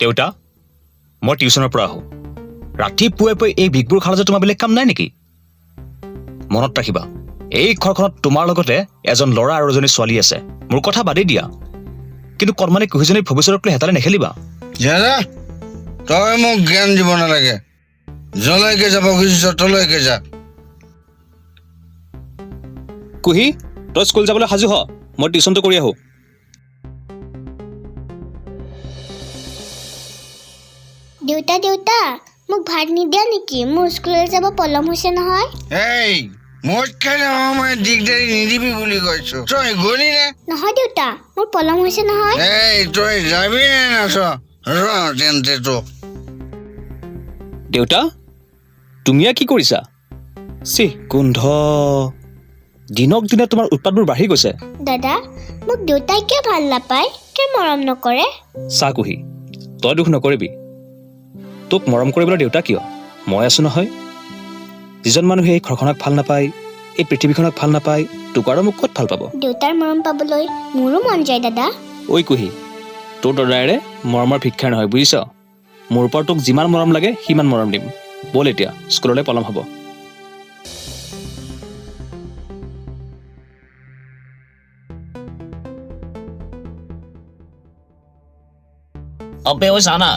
দেউতা মই টিউচনৰ পৰা আহোঁ ৰাতিপুৱাই এই বিগবোৰ খালা যে তোমাৰ বেলেগ কাম নাই নেকি মনত ৰাখিবা এই ঘৰখনত তোমাৰ লগতে এজন ল'ৰা আৰু এজনী ছোৱালী আছে মোৰ কথা বাদেই দিয়া কিন্তু কৰ্মানে কুহিজনীৰ ভৱিষ্যতক লৈ হেতালে নেখেলিবা দাদা তই মোক জ্ঞান দিব নালাগে জলৈকে যাব খুজিছ তলৈকে যা কুহি তই স্কুল যাবলৈ সাজু হ মই টিউচনটো কৰি আহোঁ দেউতা দেউতা মোক ভাত নিদিয়া নেকি মোৰ স্কুললৈ যাব পলম হৈছে নহয় এই মোৰ কাৰণে মই দিগদাৰি নিদিবি বুলি কৈছো তই গলি নে নহয় দেউতা মোৰ পলম হৈছে নহয় এই তই যাবি নে নাচ ৰ তেন্তে তো দেউতা তুমি কি কৰিছা চি গোন্ধ দিনক দিনে তোমাৰ উৎপাতবোৰ বাঢ়ি গৈছে দাদা মোক দেউতাই কিয় ভাল নাপায় কিয় মৰম নকৰে চা কুহি তই দুখ নকৰিবি তোক মৰম কৰিবলৈ দেউতা কিয় মই আছো নহয় যিজন মানুহে এই ঘৰখনক ভাল নাপায় এই পৃথিৱীখনক ভাল নাপায় তোক আৰু মোক ক'ত ভাল পাব দেউতাৰ মৰম পাবলৈ মোৰো মন যায় দাদা ঐ কুহি তোৰ দদায়েৰে মৰমৰ ভিক্ষাৰ নহয় বুজিছ মোৰ ওপৰত তোক যিমান মৰম লাগে সিমান মৰম দিম বল এতিয়া স্কুললৈ পলম হ'ব अबे वो साना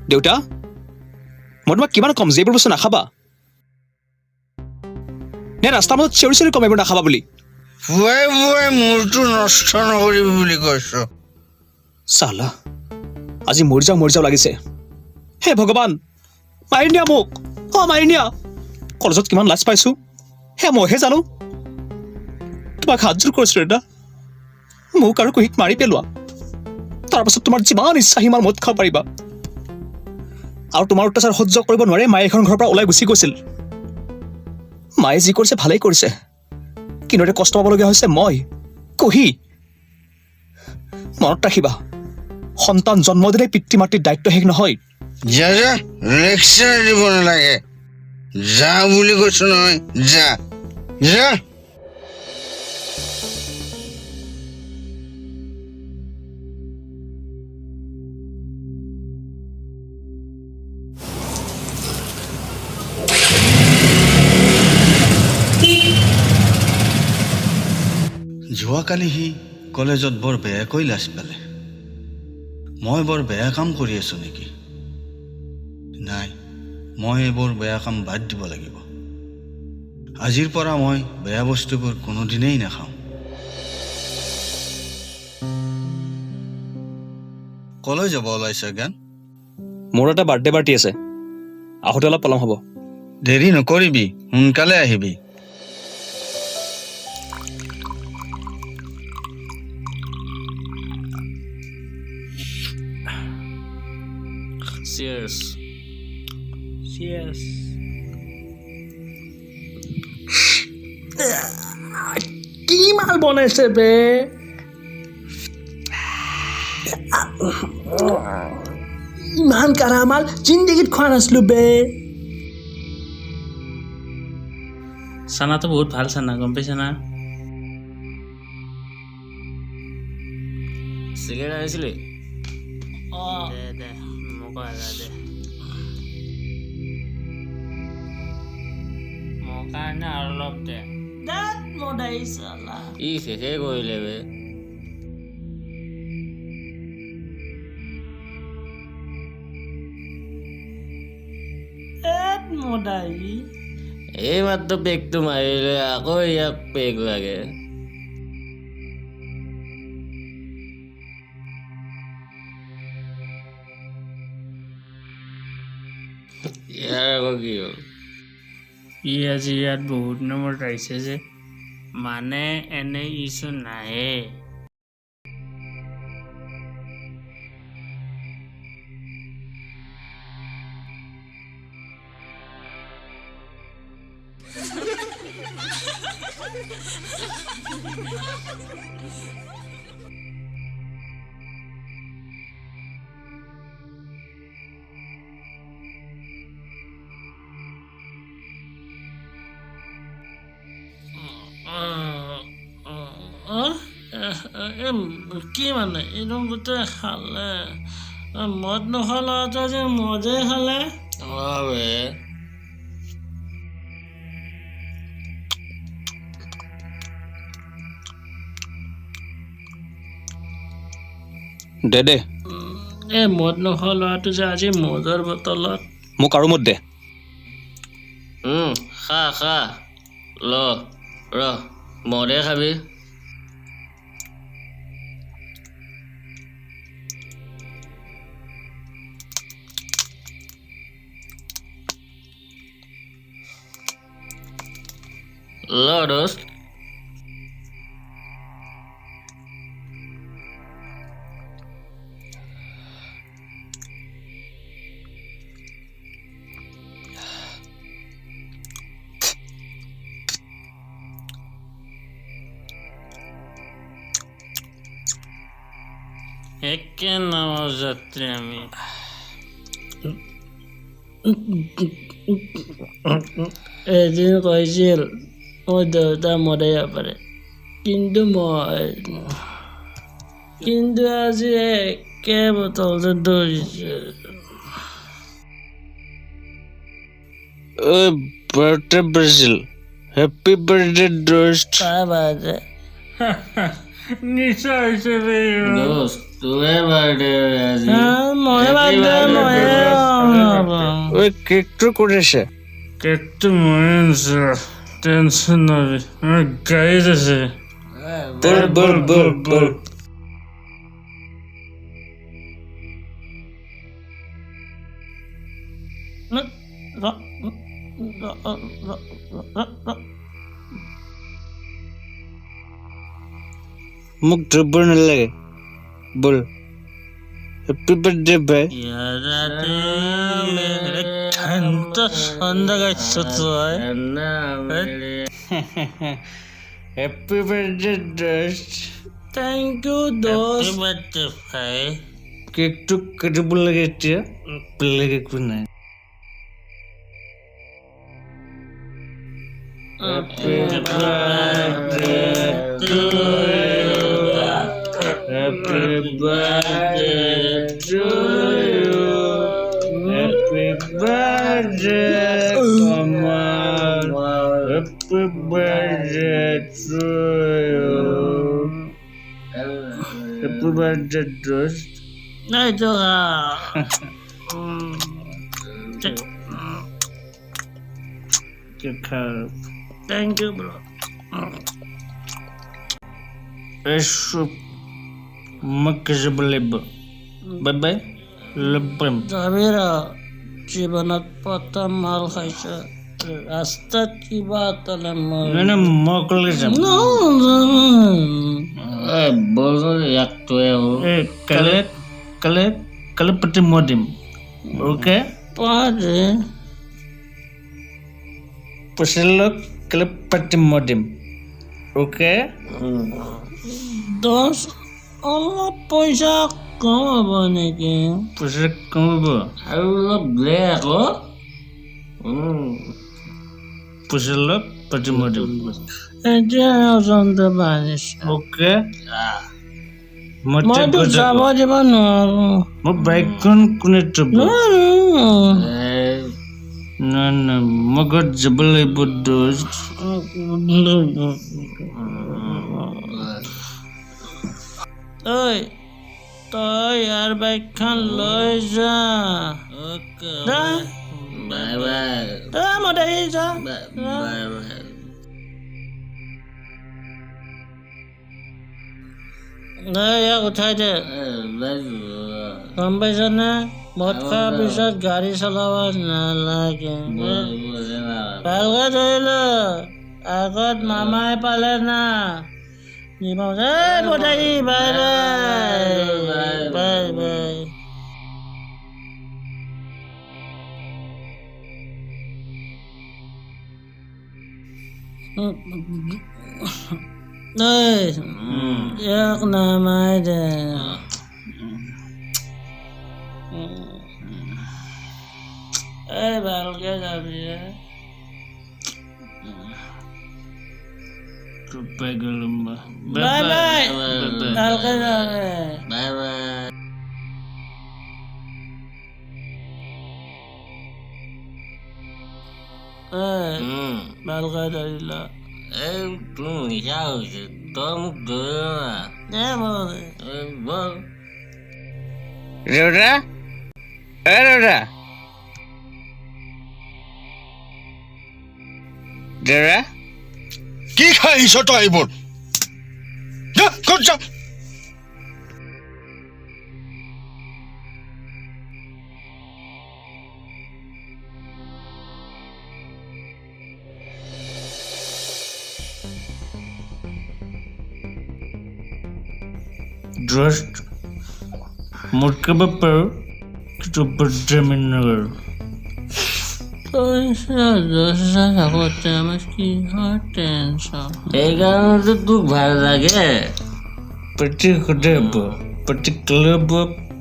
দেউতা মই তোমাক কিমান কম যে এইবোৰ বস্তু নাখাবা নে ৰাস্তাৰ মাজত চিঞৰি চিঞৰি কম এইবোৰ নাখাবা বুলি পুৱাই পুৱাই মূৰটো নষ্ট নকৰিবি বুলি কৈছো চালা আজি মৰি যাওঁ লাগিছে হে ভগৱান মাৰি নিয়া মোক মাৰি নিয়া কলেজত কিমান লাজ পাইছো হে মইহে জানো তোমাক হাতযোৰ কৰিছো দাদা মোক আৰু কুহিক মাৰি পেলোৱা তাৰপাছত তোমাৰ যিমান ইচ্ছা সিমান মদ খাব পাৰিবা আৰু তোমাৰ অত্যাচাৰ সহ্য কৰিব নোৱাৰে মায়ে এখন ঘৰৰ পৰা ওলাই গুচি গৈছিল মায়ে যি কৰিছে ভালেই কৰিছে কিন্তু এতিয়া কষ্ট পাবলগীয়া হৈছে মই কুহি মনত ৰাখিবা সন্তান জন্ম দিলে পিতৃ মাতৃৰ দায়িত্ব শেষ নহয় যা যা লেকচাৰ দিব নালাগে যা বুলি কৈছো নহয় যা যা যোৱাকালি সি কলেজত বৰ বেয়াকৈ লাজ পালে মই বৰ বেয়া কাম কৰি আছো নেকি নাই মই এইবোৰ বেয়া কাম বাদ দিব লাগিব আজিৰ পৰা মই বেয়া বস্তুবোৰ কোনোদিনেই নাখাওঁ কলৈ যাব ওলাইছে জ্ঞান মোৰ এটা বাৰ্থডে পাৰ্টি আছে আহোঁতে অলপ পলম হ'ব দেৰি নকৰিবি সোনকালে আহিবি Cheers. Cheers. কি মাল বনাইছে বে ইমান কাৰা মাল জিন্দগীত খোৱা নাছিলো বে চানাটো বহুত ভাল চানা গম পাইছা না চিগাৰেট আনিছিলি দে মোক দে মোৰ কাৰণে আৰু অলপ দে ই শেষে কৰিলে বে এই মাত্ৰ পেকটো মাৰিলে আকৌ ইয়াক পেক লাগে ইয়াৰ আকৌ কি হ'ল ই আজি ইয়াত বহুত নম্বৰত আহিছে যে মানে এনে ইছ্যু নাহে কি মানে এইটো গোটেই খালে মদ নোখোৱা ল'ৰাটো যে মদে খালে দে এই মদ নোখোৱা ল'ৰাটো যে আজি মদৰ বটলত মোক আৰু মত দে খা ল ৰ মদে খাবি ল দোস্ত একে নামৰ যাত্ৰী আমি এদিন কৈছিল মোৰ দেউতা মৰে যাব পাৰে কিন্তু আজি একে বটলতে ধৰিছে বাৰ্থডে ব্ৰাজিল হেপী বাৰ্থডে দোস্ত তাৰ বাদে নিশ্চয় হৈছে দোস্ত তোৰে বাৰ্থডে আজি ময়ে বাৰ্থডে কেকটো কৰিছে কেকটো ময়ে আনিছো টেনশ্যন নবি মোৰ গাড়ীত আছে বল মোক দ্ৰব্য নালাগে বল হেপী বাৰ্থডে ভাই হেপী বাৰ্থডে দোস্ত থেংক ইউ দোস্ত বাৰ্থডে ভাই কেকটো কাটিব লাগে এতিয়া বেলেগ একো নাই Happy birthday to you. Happy birthday to you. Happy birthday, Kamal. Happy birthday to you. Happy birthday, Dost. Nah itu Thank you, bro. Eso makasabalibo. Bye-bye. Lebem. Sabira, জীৱনত প্ৰথম মাল খাইছে ৰাস্তাত কিবা এটা মানে মই অকলে যাম কালি পাতি মই দিম অ'কে পইচা লওক কালি পাতি মই দিম অ'কে অলপ পইচা কম হ'ব নেকি পইচা কম হ'ব আৰু অলপ দে আকৌ পইচা লওক পাতি মই দিম এতিয়া ওজনটো বাঢ়িছে অ'কে মইতো যাব দিব নোৱাৰো মোৰ বাইকখন কোনে থব না মই ঘৰত যাব লাগিব দোস্ত ঐ তই ইয়াৰ বাইকখন লৈ যা মই দেখি যা ইয়াক উঠাই দে গম পাইছনে মদ খোৱাৰ পিছত গাড়ী চলাব নালাগে ভালকৈ ধৰিল আগত মামাই পালে না বাই বাই বাই বাই এক নামাই দে ভালকে যাবি বাই বাই ভালকে যাবি বাই বাই ভালকে ধৰিলা তোৰ নিচা হৈছে তই মোক ধৰিব দেউতা দেউতা দেউতা কি খাই আহিছ তই এইবোৰ যা, ক'ত যা Just মোটকাব পাৰো কিন্তু বদ্ৰামিন নকৰো সেইকাৰণেতো তোক ভাল লাগে প্ৰতি সদাব প্ৰতি ক্লাব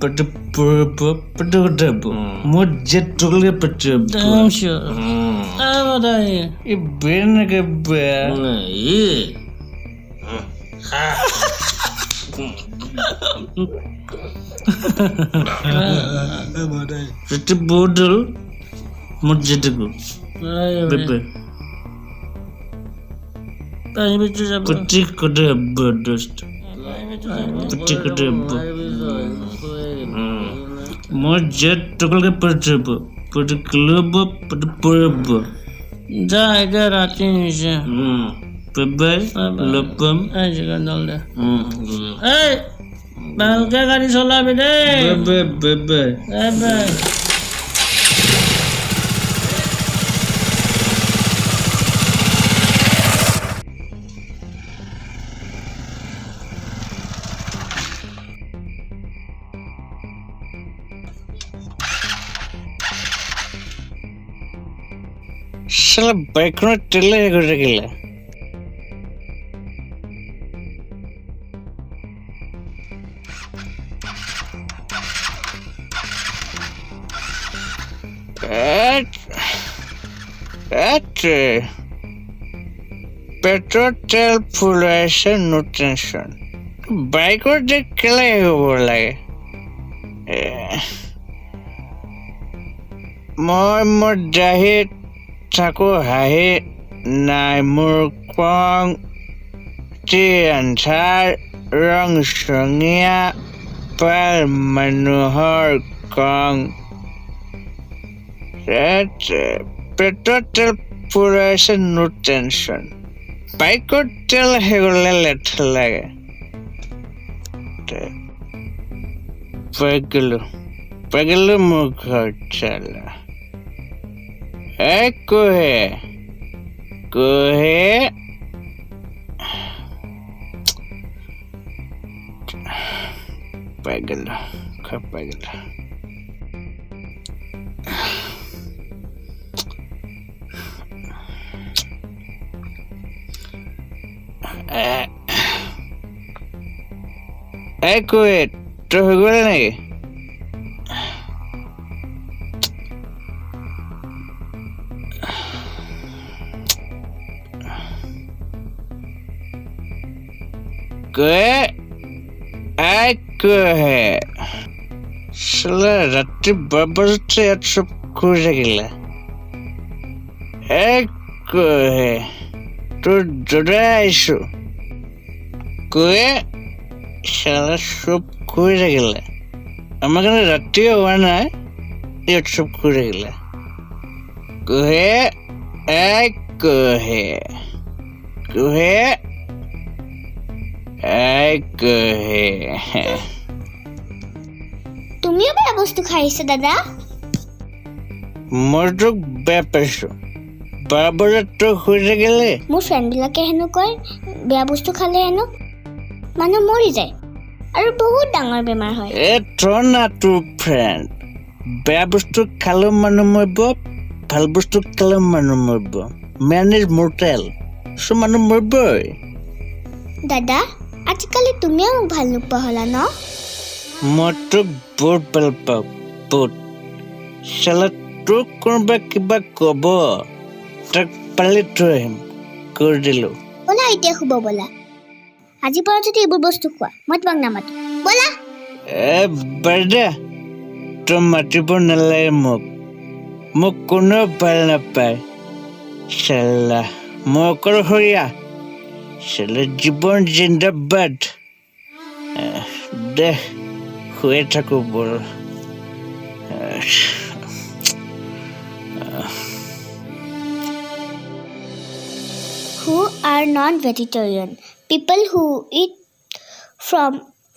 প্ৰতি পৰব প্ৰতি সদাব মোৰ যে টকলে পঠাব এই বেনকে বেয়া Pretty boodle, mujjetiku. Bebe. Pretty kuda budust. Pretty kuda bu. Mujjet tukul ke perceba. Pretty club, pretty purb. Ja, ega Raktim nisha. Bebe, lopam. Aja kandal deh. Hey. ভালকে গাড়ী চলাবি দেই শালা বাইকখনৰ তেলে গৈ থাকিলে petrol তেল ফুল আছে নো টেনশ্যন বাইকৰ যে কেলে হ'ব লাগে মই মোৰ দাহিত থাকো হাঁহি নাই মোৰ কং আন্ধাৰ ৰং চঙীয়া পাল মানুহৰ কং পেট্ৰল তেল পুৰাইছে নো টেনশ্যন বাইকৰ তেল হেগলে লেঠা লাগে পাগলো মোৰ ঘৰ চালা কোহে পাগলো পাগলো কোহে তই হৈ গ'লে নেকি ৰাতি 12 বজাতে ইয়াত চব শুই থাকিলে তোৰ জদাই আহিছো শালা চব শুই থাকিলে আমাৰ কাৰণে ৰাতি হোৱা নাই ইয়াত চব শুই থাকিলে তুমিও বেয়া বস্তু খাইছে দাদা মই তোক বেয়া পাইছো 12 বজাত তই শুই থাকিলে মোৰ ফ্ৰেণ্ডবিলাকে হেনো কয় বেয়া বস্তু খালে হেনো মানুহ মৰি যায় আৰু বহুত ডাঙৰ বেমাৰ হয় তই না তোৰ ফ্ৰেণ্ড বেয়া বস্তু খালেও মানুহ মৰিব ভাল বস্তু খালেও মানুহ মৰিব মেন ইজ মৰ্টেল চব মানুহ মৰিবই দাদা আজিকালি তুমিও মোক ভাল নোপোৱা হ'লা ন মই তোক বহুত ভাল পাওঁ বহুত চালা তোক কোনোবা কিবা ক'ব তাক পালি থৈ আহিম কৰি দিলোঁ ব'লা এতিয়া শুব ব'লা আজিৰ পৰা যদি এইবোৰ বস্তু খোৱা মই তোমাক নামাতো ব'লা বাইদে তই মাতিব নালাগে মোক কোনেও ভাল নাপায় চালা মই অকলশৰীয়া চালা জীৱন জিন্দাবাদ দে শুয়ে থাকো বৰ who are non-vegetarian people who eat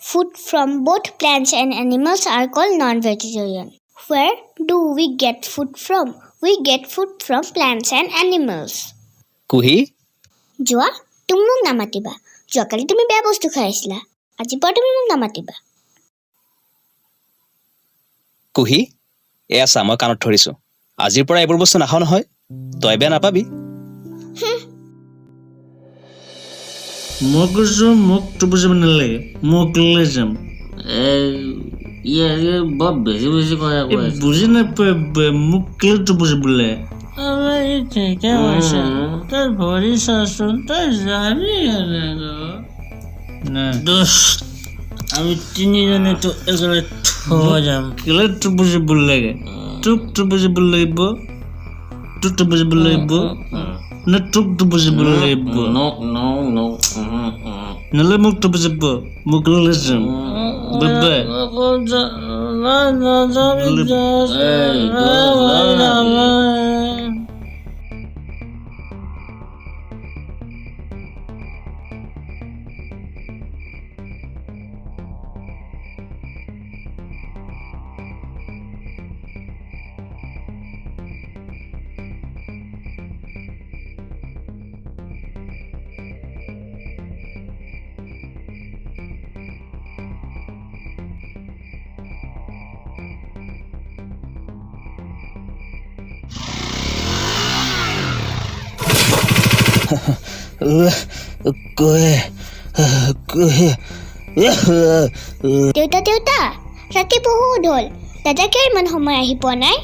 food from both plants and animals are called non-vegetarian where do we get food from we get food from plants and animals কুহি যোৱা তুমি মোক নামাতিবা যোৱাকালি তুমি বেয়া বস্তু খাই আছিলা আজিৰ পৰা তুমি মোক নামাতিবা কুহি এয়া চা মই কাণত ধৰিছো আজিৰ পৰা এইবোৰ বস্তু নাখাওঁ নহয় তই বেয়া নাপাবি মই কৈছোঁ মোক তো বুজিব নালাগে মোক লৈ যাম বৰ বেছি বেছি কথা বুজি নাপায় মোক কেলেতো বুজিবলৈ ঠিকে কৈছে তই ভৰি চাচোন তই যাবি আমি তিনিজনে তো একেলগে থৈ যাম কেলেতো বুজিব লাগে তোকতো বুজিব লাগিব তোকতো বুজিব লাগিব না তোকতো বুজিব লাগিব নহ'লে মোকতো বুজিব মোক লৈ যাম বাই দেউতা দেউতা ৰাতি বহুত হ'ল দাদা কিয় ইমান সময় আহি পোৱা নাই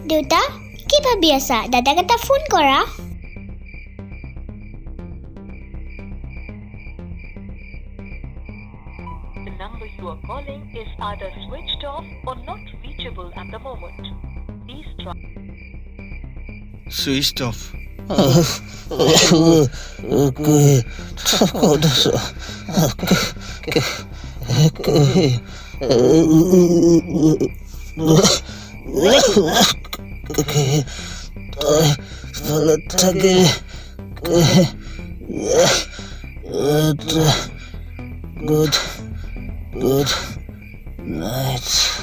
দেউতা কি ভাবি আছা দাদাক এটা ফোন কৰা The number you are calling is either switched off or not reachable at the moment. Please try. Switched off. Good night.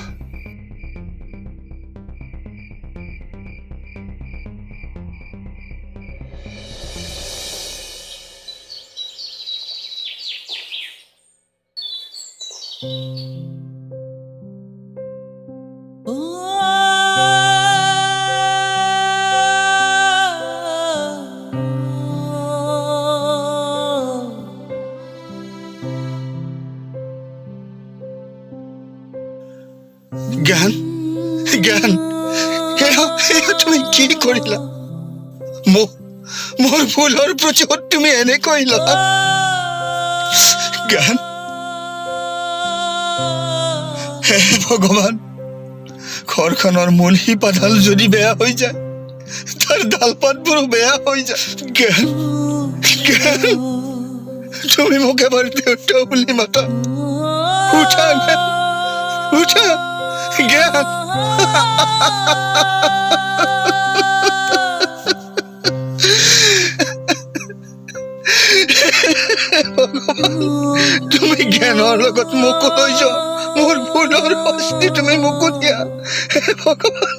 জ্ঞান জ্ঞান এয়া তুমি কি কৰিলা মোৰ ভুলৰ প্ৰতিশোধ তুমি এনে কৰিলা জ্ঞান হে ভগৱান ঘৰখনৰ মূল শিপাডাল যদি বেয়া হৈ যায় তাৰ ডালপাতবোৰো বেয়া হৈ যায় জ্ঞান জ্ঞান তুমি মোক এবাৰ দেউতা বুলি মাতা উঠা উঠা জ্ঞান তুমি জ্ঞানৰ লগত মোকো লৈ যোৱা মোৰ ভুলৰ শাস্তি তুমি মোকো দিয়া ভগৱান